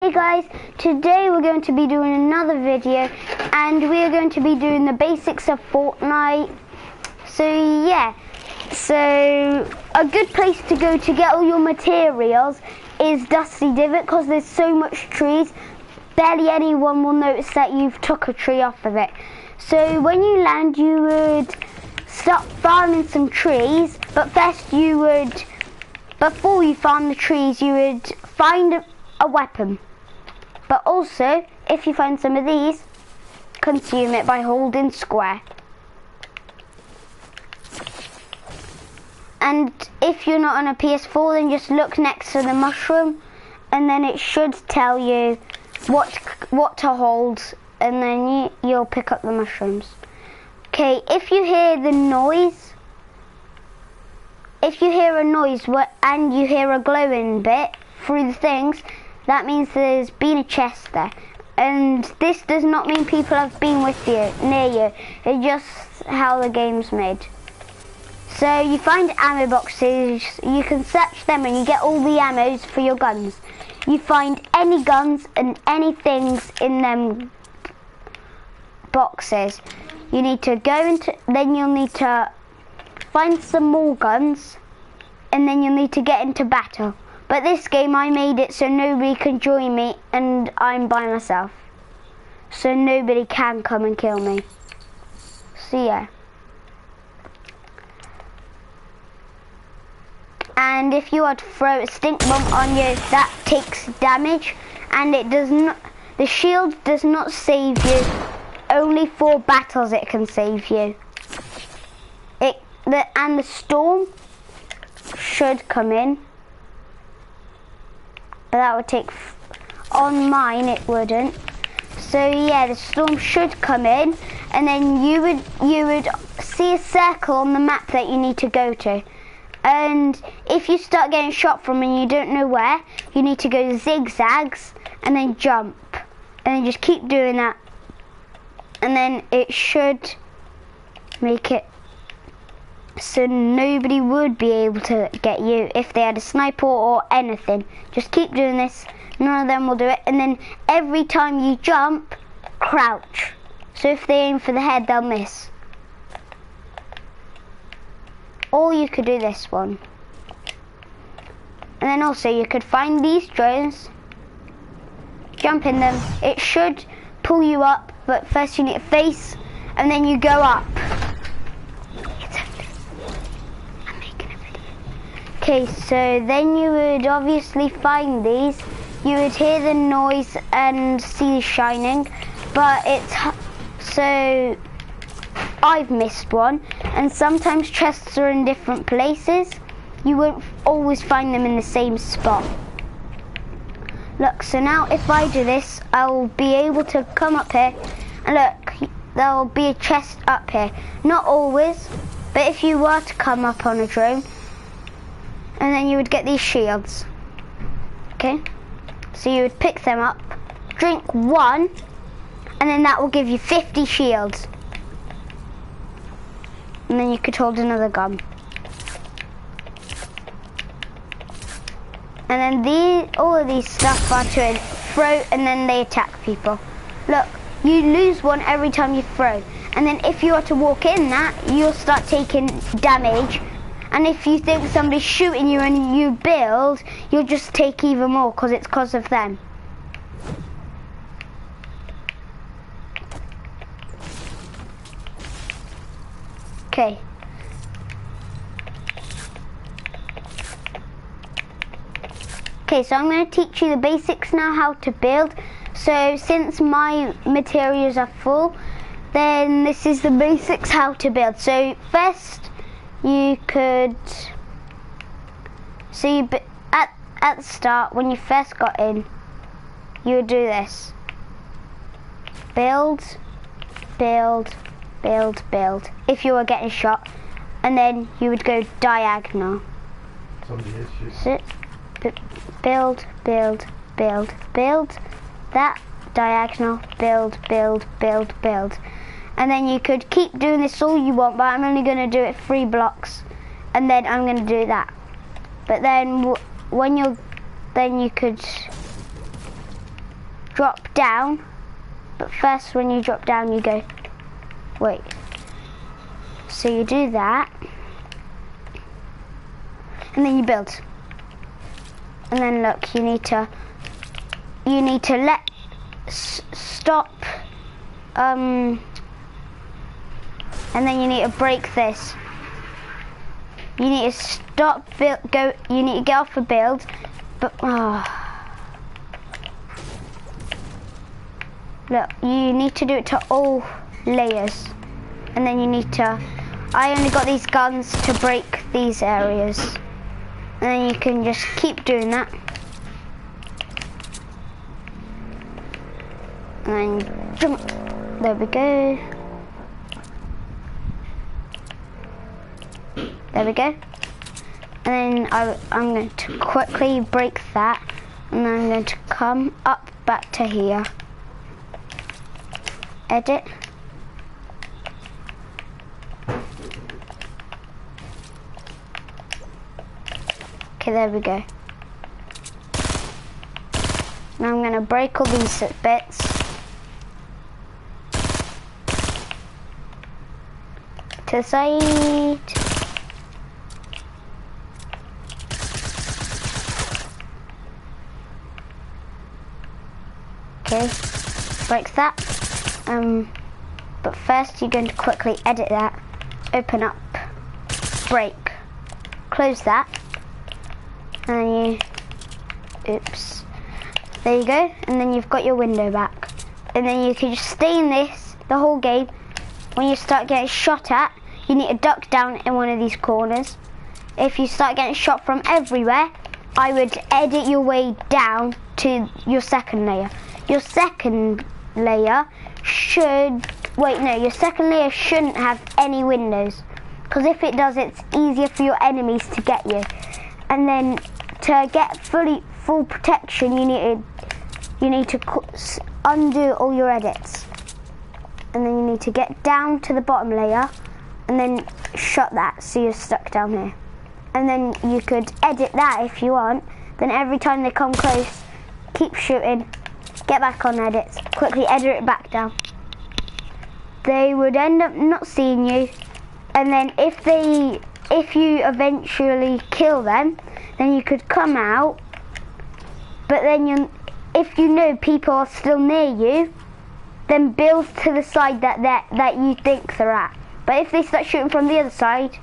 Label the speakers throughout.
Speaker 1: Hey guys, today we're going to be doing another video and we're going to be doing the basics of Fortnite. So yeah, so a good place to go to get all your materials is Dusty Divot because there's so much trees, barely anyone will notice that you've took a tree off of it. So when you land you would start farming some trees, but first you would, before you farm the trees, you would find a weapon. But also, if you find some of these, consume it by holding square. And if you're not on a PS4, then just look next to the mushroom, and then it should tell you what to hold, and then you'll pick up the mushrooms. Okay, if you hear the noise, if you hear a noise and you hear a glowing bit through the things, that means there's been a chest there. And this does not mean people have been with you, near you. It's just how the game's made. So you find ammo boxes, you can search them and you get all the ammos for your guns. You find any guns and any things in them boxes. You need to go into, then you'll need to find some more guns, and then you'll need to get into battle. But this game I made it so nobody can join me and I'm by myself. So nobody can come and kill me. So yeah. And if you are to throw a stink bomb on you, that takes damage, and it does not, the shield does not save you. Only for battles it can save you. And the storm should come in. But that would take, on mine it wouldn't. So yeah, the storm should come in, and then you would see a circle on the map that you need to go to. And if you start getting shot from and you don't know where, you need to go zigzags and then jump. And then just keep doing that. And then it should make it so nobody would be able to get you if they had a sniper or anything. Just keep doing this, none of them will do it. And then every time you jump, crouch. So if they aim for the head, they'll miss. Or you could do this one. And then also you could find these drones, jump in them. It should pull you up, but first you need a face, and then you go up. Okay, so then you would obviously find these. You would hear the noise and see the shining, but it's, so I've missed one, and sometimes chests are in different places. You won't always find them in the same spot. Look, so now if I do this, I'll be able to come up here, and look, there'll be a chest up here. Not always, but if you were to come up on a drone, and then you would get these shields. Okay? So you would pick them up, drink one, and then that will give you 50 shields. And then you could hold another gun. And then all of these stuff are to throw, and then they attack people. Look, you lose one every time you throw. And then if you are to walk in that, you'll start taking damage. And if you think somebody's shooting you and you build, you'll just take even more because it's because of them. Okay. Okay, so I'm going to teach you the basics now, how to build. So since my materials are full, then this is the basics how to build. So first, you could, so you, at the start, when you first got in, you would do this. Build, build, build, build, if you were getting shot. And then you would go diagonal. Somebody is shooting. Build, build, build, build, that diagonal, build, build, build, build. And then you could keep doing this all you want, but I'm only going to do it 3 blocks, and then I'm going to do that. But then when you're, then you could drop down, but first when you drop down you go, wait. So you do that, and then you build. And then look, you need to stop, and then you need to break this. You need to stop you need to get off a build, but look, you need to do it to all layers. And then you need to, I only got these guns to break these areas. And then you can just keep doing that. And then jump. There we go. There we go. And then I'm going to quickly break that. And then I'm going to come up back to here. Edit. Okay, there we go. Now I'm going to break all these bits. To the side. Okay, break that. But first you're going to quickly edit that. Open up, break, close that. And then you, oops, there you go, and then you've got your window back. And then you can just stay in this the whole game. When you start getting shot at, you need to duck down in one of these corners. If you start getting shot from everywhere, I would edit your way down to your second layer. Your second layer your second layer shouldn't have any windows. Because if it does, it's easier for your enemies to get you. And then to get full protection, you need to undo all your edits, and then you need to get down to the bottom layer, and then shut that so you're stuck down here. And then you could edit that if you want. Then every time they come close, keep shooting, get back on edits, quickly edit it back down. They would end up not seeing you, and then if you eventually kill them, then you could come out, but then if you know people are still near you, then build to the side that you think they're at. But if they start shooting from the other side,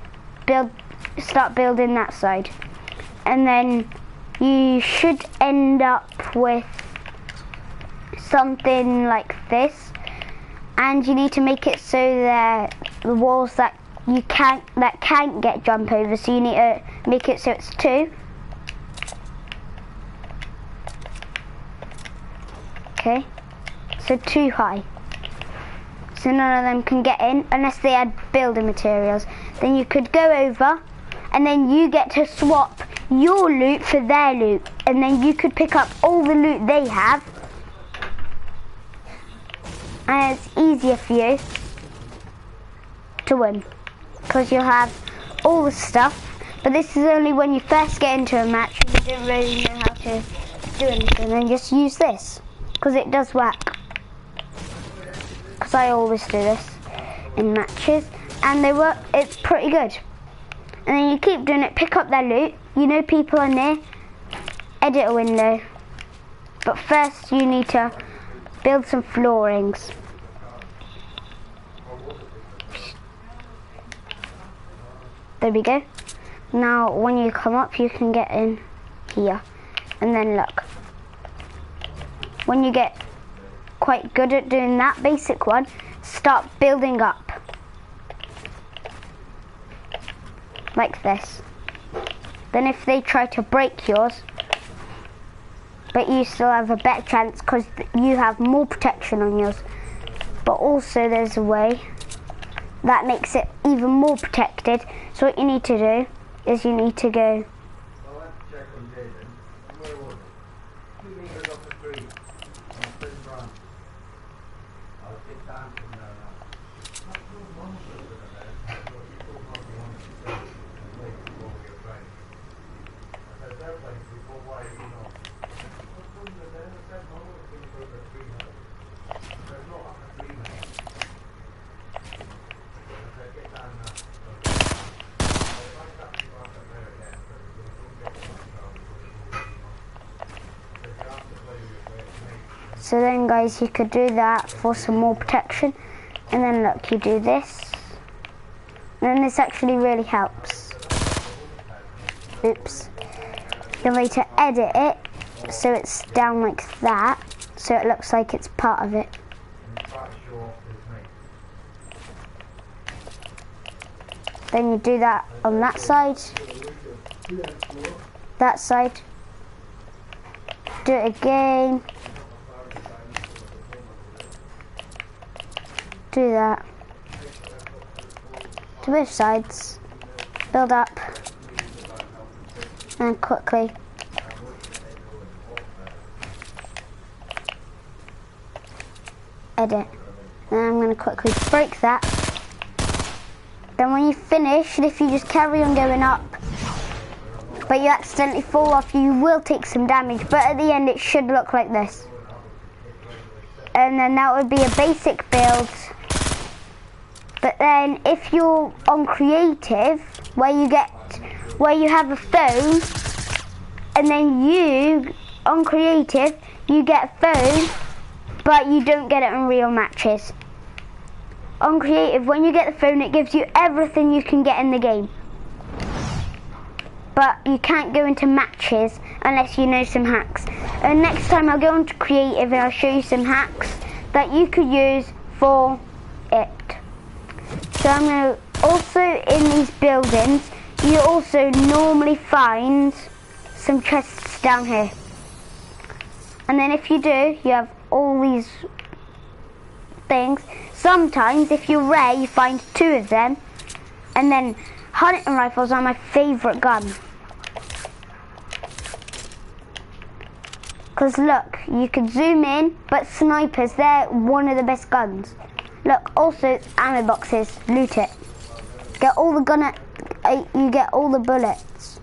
Speaker 1: start building that side. And then you should end up with something like this, and you need to make it so that the walls that can't get jump over, so you need to make it so it's 2. Okay, so 2 high, so none of them can get in unless they had building materials. Then you could go over, and then you get to swap your loot for their loot, and then you could pick up all the loot they have, and it's easier for you to win because you'll have all the stuff. But this is only when you first get into a match and you don't really know how to do anything, and just use this because it does work. Because I always do this in matches, and they work. It's pretty good. And then you keep doing it. Pick up their loot. You know people are near. Edit a window. But first you need to build some floorings. There we go. Now when you come up, you can get in here. And then look. When you get quite good at doing that basic one, start building up. Like this. Then if they try to break yours, but you still have a better chance because you have more protection on yours. But also there's a way that makes it even more protected. So what you need to do is you need to go So then guys, you could do that for some more protection. And then look, you do this. And then this actually really helps. Oops. You're going to edit it so it's down like that. So it looks like it's part of it. Then you do that on that side. That side. Do it again. Do that. To both sides. Build up. And quickly. Edit. And I'm going to quickly break that. Then when you finish, if you just carry on going up, but you accidentally fall off, you will take some damage, but at the end it should look like this. And then that would be a basic build. But then if you're on creative, where you have a phone, and then you, on creative, you get a phone, but you don't get it in real matches. On creative, when you get the phone, it gives you everything you can get in the game. But you can't go into matches unless you know some hacks. And next time I'll go into creative and I'll show you some hacks that you could use for it. So I'm going to, also in these buildings, you also normally find some chests down here. And then if you do, you have all these things. Sometimes if you're rare, you find 2 of them. And then hunting rifles are my favourite gun. Because look, you can zoom in, but snipers, they're one of the best guns. Look, also ammo boxes, loot it. Get all the you get all the bullets.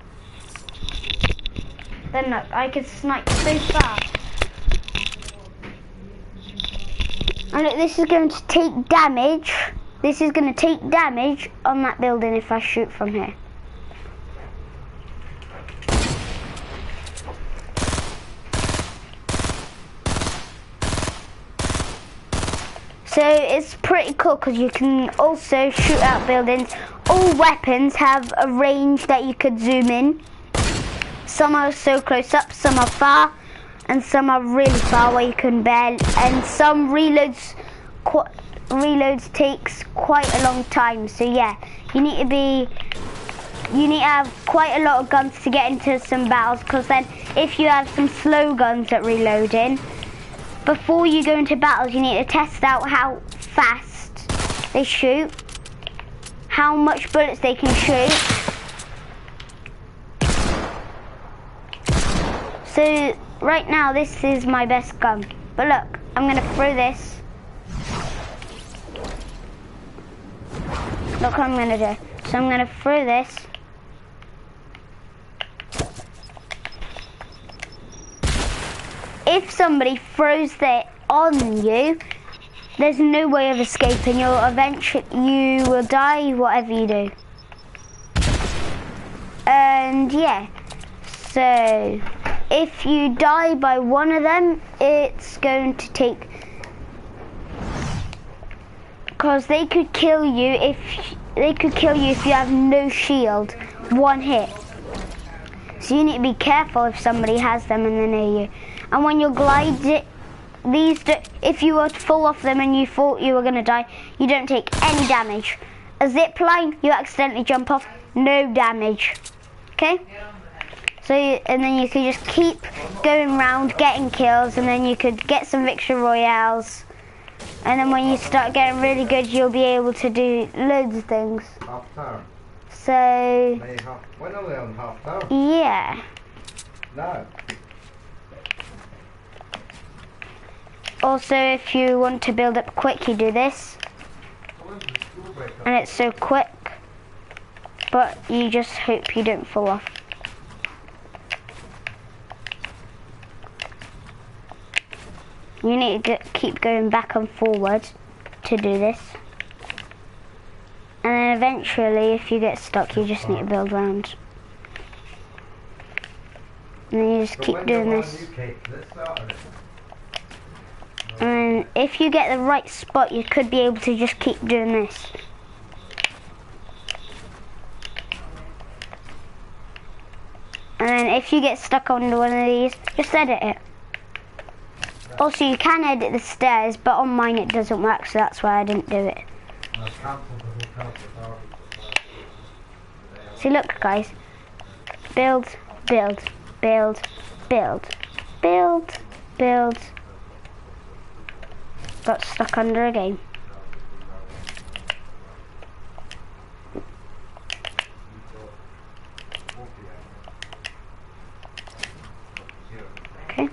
Speaker 1: Then look, I can snipe so fast. And look, this is going to take damage. This is going to take damage on that building if I shoot from here. So it's pretty cool because you can also shoot out buildings. All weapons have a range that you could zoom in. Some are so close up, some are far, and some are really far where you can barely, and some reloads takes quite a long time. So yeah, you need to have quite a lot of guns to get into some battles, because then if you have some slow guns at reloading, before you go into battles you need to test out how fast they shoot, how much bullets they can shoot. So right now this is my best gun, but look, I'm going to throw this. Look what I'm going to do. So I'm going to throw this. If somebody throws that on you, there's no way of escaping. You will die whatever you do. And yeah, so if you die by one of them, it's going to take, because they could kill you if you have no shield, one hit. So you need to be careful if somebody has them and they're near you. And when you're gliding, if you were to fall off them and you thought you were going to die, you don't take any damage. A zip line, you accidentally jump off, no damage. Okay? So, and then you could just keep going around getting kills, and then you could get some Victory Royales. And then when you start getting really good, you'll be able to do loads of things.
Speaker 2: Half time.
Speaker 1: So,
Speaker 2: When are they on half time?
Speaker 1: yeah.
Speaker 2: No.
Speaker 1: Also, if you want to build up quick, you do this. And it's so quick, but you just hope you don't fall off. You need to keep going back and forward to do this. And then eventually, if you get stuck, you just need to build round. And then you just keep doing this. if you get the right spot, you could be able to just keep doing this. And then if you get stuck on one of these, just edit it. Also, you can edit the stairs, but on mine it doesn't work, so that's why I didn't do it. See, look, guys. Build, build, build, build, build, build. Got stuck under a game. Okay.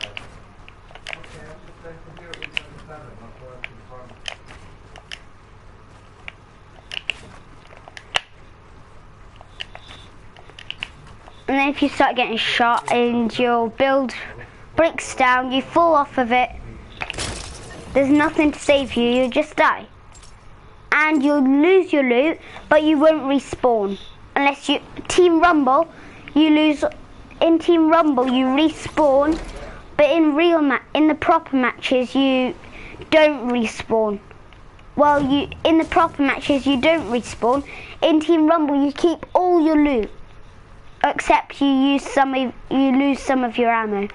Speaker 1: And then if you start getting shot and your build breaks down, you fall off of it, there's nothing to save you, you'll just die. And you'll lose your loot, but you won't respawn. Unless you, Team Rumble, you lose, in Team Rumble you respawn, but in in the proper matches you don't respawn. Well, in the proper matches you don't respawn. In Team Rumble you keep all your loot. Except you lose some of your ammo.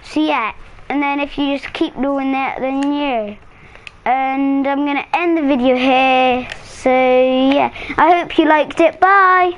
Speaker 1: So yeah, and then if you just keep doing that, then yeah. And I'm gonna end the video here. So yeah, I hope you liked it. Bye.